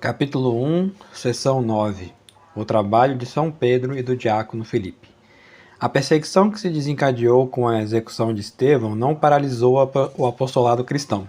Capítulo 1, Seção 9. O trabalho de São Pedro e do diácono Filipe. A perseguição que se desencadeou com a execução de Estevão não paralisou o apostolado cristão.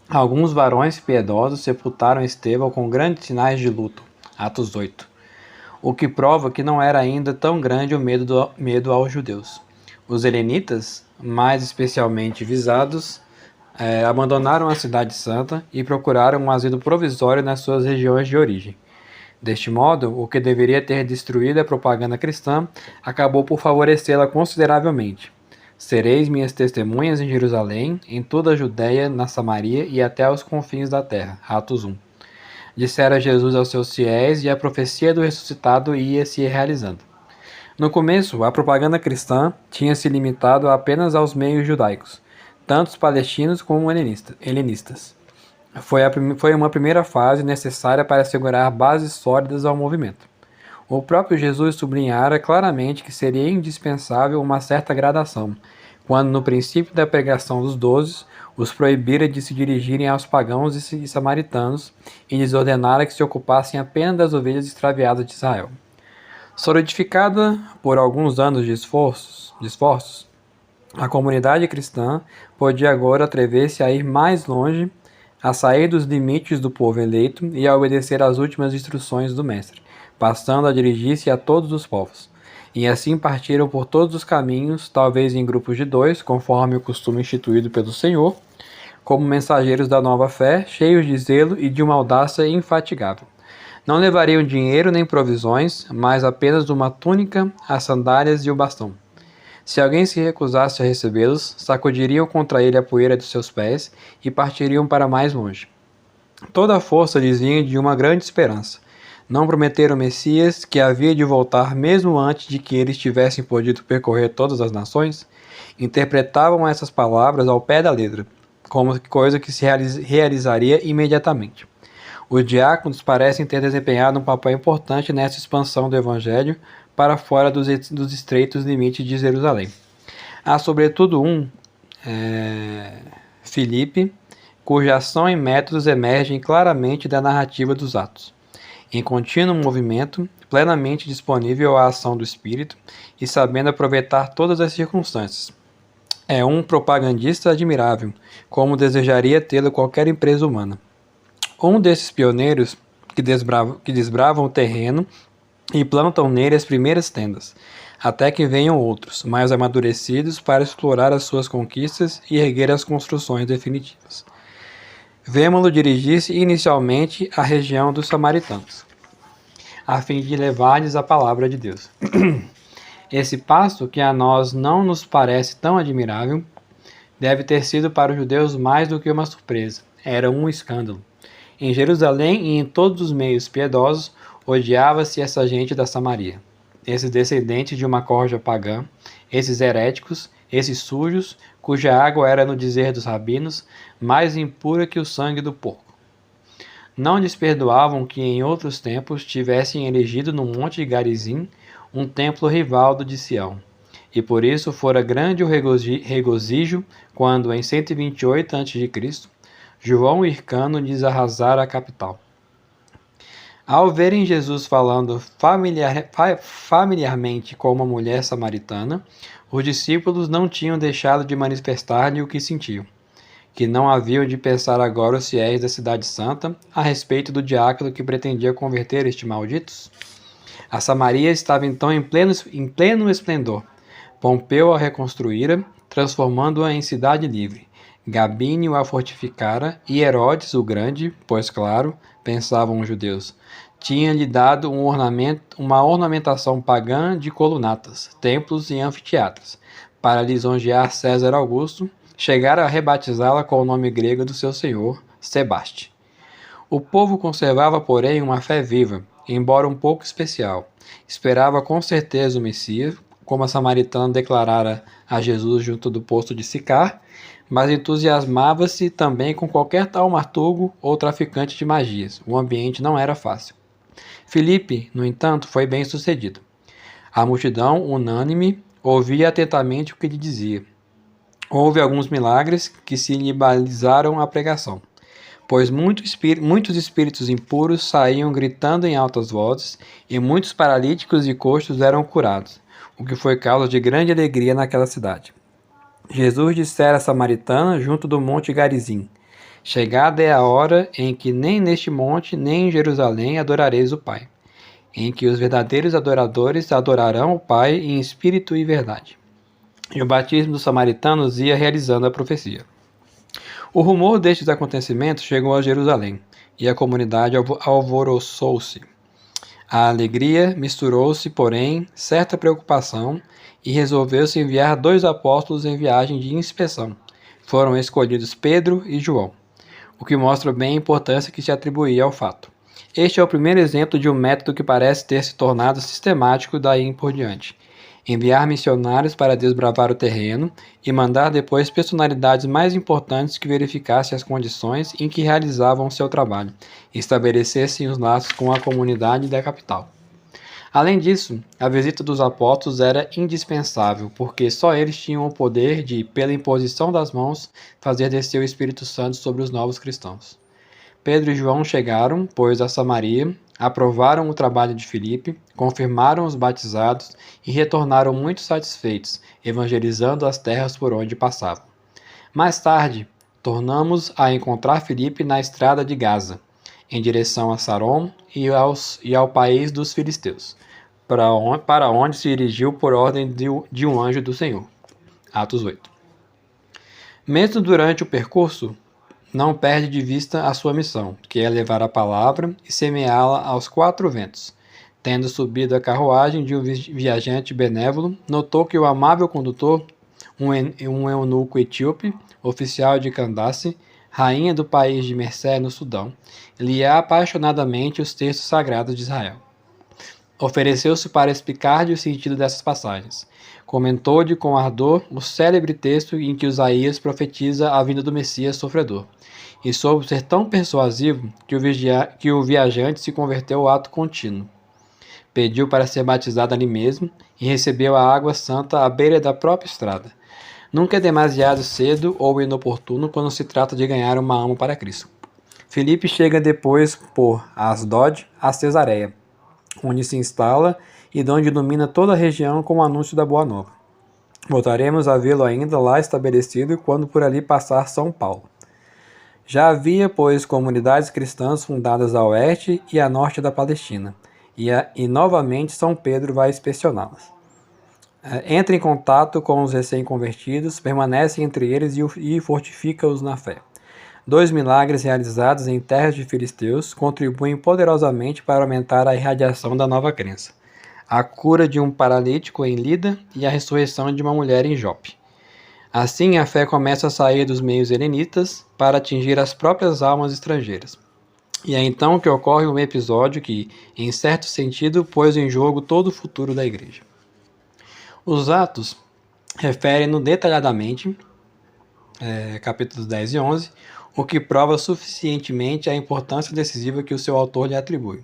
Alguns varões piedosos sepultaram Estevão com grandes sinais de luto. Atos 8. O que prova que não era ainda tão grande o medo aos judeus. Os helenitas, mais especialmente visados, abandonaram a cidade santa e procuraram um asilo provisório nas suas regiões de origem. Deste modo, o que deveria ter destruído a propaganda cristã acabou por favorecê-la consideravelmente. Sereis minhas testemunhas em Jerusalém, em toda a Judéia, na Samaria e até aos confins da terra. Atos 1. Dissera Jesus aos seus fiéis e a profecia do ressuscitado ia se realizando. No começo, a propaganda cristã tinha se limitado apenas aos meios judaicos, tanto os palestinos como helenistas. Foi uma primeira fase necessária para assegurar bases sólidas ao movimento. O próprio Jesus sublinhara claramente que seria indispensável uma certa gradação, quando no princípio da pregação dos 12, os proibira de se dirigirem aos pagãos e samaritanos e lhes ordenara que se ocupassem apenas das ovelhas extraviadas de Israel. Solidificada por alguns anos de esforços, a comunidade cristã podia agora atrever-se a ir mais longe, a sair dos limites do povo eleito e a obedecer às últimas instruções do Mestre, passando a dirigir-se a todos os povos. E assim partiram por todos os caminhos, talvez em grupos de 2, conforme o costume instituído pelo Senhor, como mensageiros da nova fé, cheios de zelo e de uma audácia infatigável. Não levariam dinheiro nem provisões, mas apenas uma túnica, as sandálias e o bastão. Se alguém se recusasse a recebê-los, sacudiriam contra ele a poeira de seus pés e partiriam para mais longe. Toda a força lhes vinha de uma grande esperança. Não prometeram o Messias, que havia de voltar mesmo antes de que eles tivessem podido percorrer todas as nações? Interpretavam essas palavras ao pé da letra, como coisa que se realizaria imediatamente. Os diáconos parecem ter desempenhado um papel importante nessa expansão do Evangelho para fora dos estreitos limites de Jerusalém. Há sobretudo Filipe, cuja ação e métodos emergem claramente da narrativa dos Atos. Em contínuo movimento, plenamente disponível à ação do Espírito e sabendo aproveitar todas as circunstâncias. É um propagandista admirável, como desejaria tê-lo qualquer empresa humana. Um desses pioneiros que desbravam o terreno e plantam nele as primeiras tendas, até que venham outros, mais amadurecidos, para explorar as suas conquistas e erguer as construções definitivas. Vemo-lo dirigir-se inicialmente à região dos samaritanos, a fim de levar-lhes a palavra de Deus. Esse passo, que a nós não nos parece tão admirável, deve ter sido para os judeus mais do que uma surpresa, era um escândalo. Em Jerusalém e em todos os meios piedosos, odiava-se essa gente da Samaria, esses descendentes de uma corja pagã, esses heréticos, esses sujos, cuja água era, no dizer dos rabinos, mais impura que o sangue do porco. Não lhes perdoavam que em outros tempos tivessem erigido no monte Garizim um templo rival do de Sião, e por isso fora grande o regozijo quando, em 128 a.C., João Hircano lhes arrasara a capital. Ao verem Jesus falando familiarmente com uma mulher samaritana, os discípulos não tinham deixado de manifestar-lhe o que sentiam, que não haviam de pensar agora os fiéis da cidade santa a respeito do diácono que pretendia converter estes malditos. A Samaria estava então em pleno esplendor. Pompeu a reconstruíra, transformando-a em cidade livre. Gabínio a fortificara, e Herodes o Grande, pois claro, pensavam os judeus, tinha-lhe dado uma ornamentação pagã de colunatas, templos e anfiteatros, para lisonjear César Augusto, chegara a rebatizá-la com o nome grego do seu senhor, Sebaste. O povo conservava, porém, uma fé viva, embora um pouco especial. Esperava com certeza o Messias, como a samaritana declarara a Jesus junto do poço de Sicar, mas entusiasmava-se também com qualquer tal martugo ou traficante de magias. O ambiente não era fácil. Filipe, no entanto, foi bem sucedido. A multidão, unânime, ouvia atentamente o que lhe dizia. Houve alguns milagres que se lhe balizaram a pregação. pois muitos espíritos impuros saíam gritando em altas vozes, e muitos paralíticos e coxos eram curados, o que foi causa de grande alegria naquela cidade. Jesus dissera à samaritana junto do monte Garizim: Chegada é a hora em que nem neste monte nem em Jerusalém adorareis o Pai, em que os verdadeiros adoradores adorarão o Pai em espírito e verdade. E o batismo dos samaritanos ia realizando a profecia. O rumor destes acontecimentos chegou a Jerusalém, e a comunidade alvoroçou-se. A alegria misturou-se, porém, certa preocupação, e resolveu-se enviar 2 apóstolos em viagem de inspeção. Foram escolhidos Pedro e João, o que mostra bem a importância que se atribuía ao fato. Este é o primeiro exemplo de um método que parece ter se tornado sistemático daí em por diante. Enviar missionários para desbravar o terreno e mandar depois personalidades mais importantes que verificassem as condições em que realizavam seu trabalho e estabelecessem os laços com a comunidade da capital. Além disso, a visita dos apóstolos era indispensável, porque só eles tinham o poder de, pela imposição das mãos, fazer descer o Espírito Santo sobre os novos cristãos. Pedro e João chegaram, pois, a Samaria, aprovaram o trabalho de Filipe, confirmaram os batizados e retornaram muito satisfeitos, evangelizando as terras por onde passavam. Mais tarde, tornamos a encontrar Filipe na estrada de Gaza, em direção a Saron e ao país dos filisteus, para onde se dirigiu por ordem de um anjo do Senhor. Atos 8. Mesmo durante o percurso, não perde de vista a sua missão, que é levar a palavra e semeá-la aos 4 ventos. Tendo subido a carruagem de um viajante benévolo, notou que o amável condutor, um eunuco etíope, oficial de Candace, rainha do país de Mersé, no Sudão, lia apaixonadamente os textos sagrados de Israel. Ofereceu-se para explicar-lhe o sentido dessas passagens. Comentou-lhe com ardor o célebre texto em que Isaías profetiza a vinda do Messias sofredor, e soube ser tão persuasivo que o viajante se converteu ao ato contínuo. Pediu para ser batizado ali mesmo e recebeu a água santa à beira da própria estrada. Nunca é demasiado cedo ou inoportuno quando se trata de ganhar uma alma para Cristo. Filipe chega depois por Asdod a Cesareia, onde se instala e de onde domina toda a região com o anúncio da Boa Nova. Voltaremos a vê-lo ainda lá estabelecido quando por ali passar São Paulo. Já havia, pois, comunidades cristãs fundadas a oeste e a norte da Palestina, e novamente São Pedro vai inspecioná-las. Entra em contato com os recém-convertidos, permanece entre eles e fortifica-os na fé. 2 milagres realizados em terras de filisteus contribuem poderosamente para aumentar a irradiação da nova crença. A cura de um paralítico em Lida e a ressurreição de uma mulher em Jope. Assim, a fé começa a sair dos meios helenitas para atingir as próprias almas estrangeiras. E é então que ocorre um episódio que, em certo sentido, pôs em jogo todo o futuro da Igreja. Os Atos referem-no detalhadamente, capítulos 10 e 11, o que prova suficientemente a importância decisiva que o seu autor lhe atribui.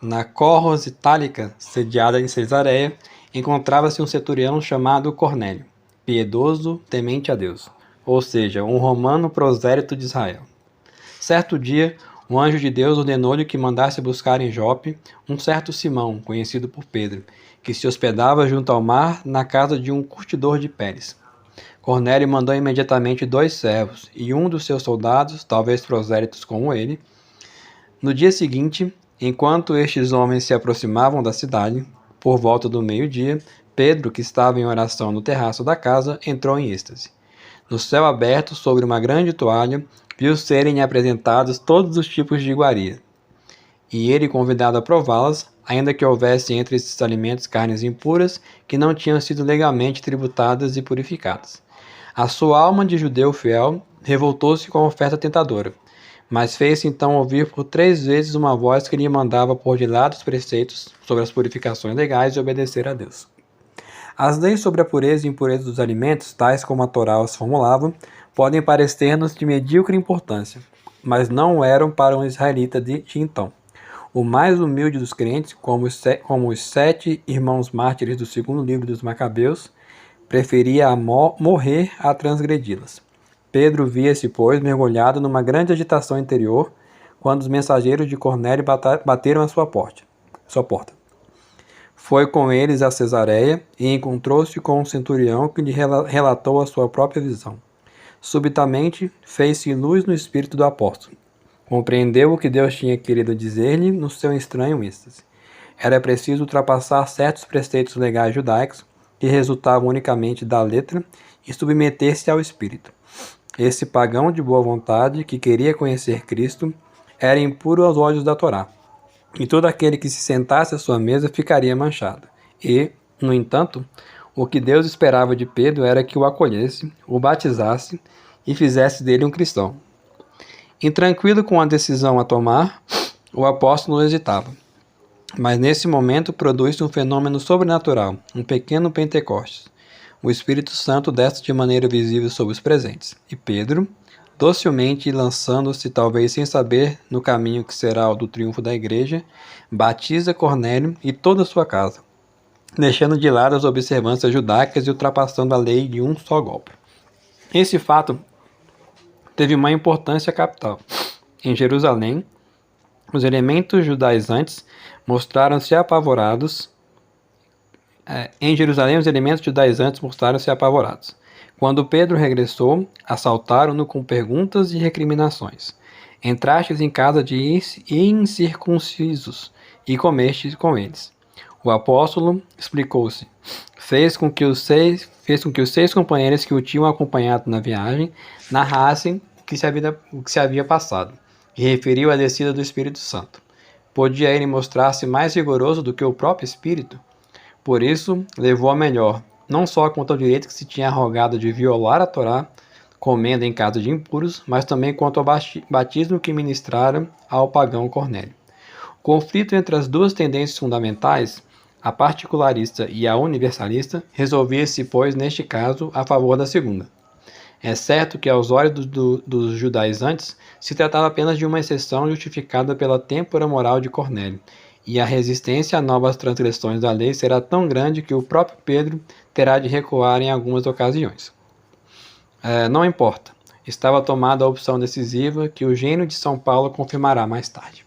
Na Corros Itálica, sediada em Cesareia, encontrava-se um centurião chamado Cornélio, piedoso, temente a Deus, ou seja, um romano prosélito de Israel. Certo dia, um anjo de Deus ordenou-lhe que mandasse buscar em Jope um certo Simão, conhecido por Pedro, que se hospedava junto ao mar na casa de um curtidor de peles. Cornélio mandou imediatamente 2 servos e um dos seus soldados, talvez prosélitos como ele. No dia seguinte, enquanto estes homens se aproximavam da cidade, por volta do meio-dia, Pedro, que estava em oração no terraço da casa, entrou em êxtase. No céu aberto, sobre uma grande toalha, viu serem apresentados todos os tipos de iguaria. E ele, convidado a prová-las, ainda que houvesse entre esses alimentos carnes impuras que não tinham sido legalmente tributadas e purificadas. A sua alma de judeu fiel revoltou-se com a oferta tentadora, mas fez-se então ouvir por 3 vezes uma voz que lhe mandava pôr de lado os preceitos sobre as purificações legais e obedecer a Deus. As leis sobre a pureza e impureza dos alimentos, tais como a Torá os formulava, podem parecer-nos de medíocre importância, mas não eram para um israelita de então. O mais humilde dos crentes, como os 7 irmãos mártires do 2º livro dos Macabeus, preferia morrer a transgredi-las. Pedro via-se, pois, mergulhado numa grande agitação interior, quando os mensageiros de Cornélio bateram à sua porta. Foi com eles a Cesareia e encontrou-se com um centurião que lhe relatou a sua própria visão. Subitamente fez-se luz no espírito do apóstolo. Compreendeu o que Deus tinha querido dizer-lhe no seu estranho êxtase. Era preciso ultrapassar certos preceitos legais judaicos que resultavam unicamente da letra e submeter-se ao espírito. Esse pagão de boa vontade que queria conhecer Cristo era impuro aos olhos da Torá, e todo aquele que se sentasse à sua mesa ficaria manchado. E, no entanto, o que Deus esperava de Pedro era que o acolhesse, o batizasse e fizesse dele um cristão. Intranquilo com a decisão a tomar, o apóstolo hesitava. Mas nesse momento produz-se um fenômeno sobrenatural, um pequeno Pentecostes. O Espírito Santo desce de maneira visível sobre os presentes, e Pedro, docilmente lançando-se, talvez sem saber, no caminho que será o do triunfo da igreja, batiza Cornélio e toda a sua casa, deixando de lado as observâncias judaicas e ultrapassando a lei de um só golpe. Esse fato teve uma importância capital. Em Jerusalém, os elementos judaizantes mostraram-se apavorados. Quando Pedro regressou, assaltaram-no com perguntas e recriminações. Entrastes em casa de incircuncisos e comestes com eles. O apóstolo explicou-se. Fez com que os seis companheiros que o tinham acompanhado na viagem narrassem o que se havia passado, e referiu a descida do Espírito Santo. Podia ele mostrar-se mais rigoroso do que o próprio Espírito? Por isso, levou a melhor, não só quanto ao direito que se tinha arrogado de violar a Torá, comendo em casa de impuros, mas também quanto ao batismo que ministrara ao pagão Cornélio. O conflito entre as duas tendências fundamentais, a particularista e a universalista, resolvia-se, pois, neste caso, a favor da segunda. É certo que, aos olhos dos judaizantes, se tratava apenas de uma exceção justificada pela têmpora moral de Cornélio, e a resistência a novas transgressões da lei será tão grande que o próprio Pedro terá de recuar em algumas ocasiões. Não importa. Estava tomada a opção decisiva que o gênio de São Paulo confirmará mais tarde.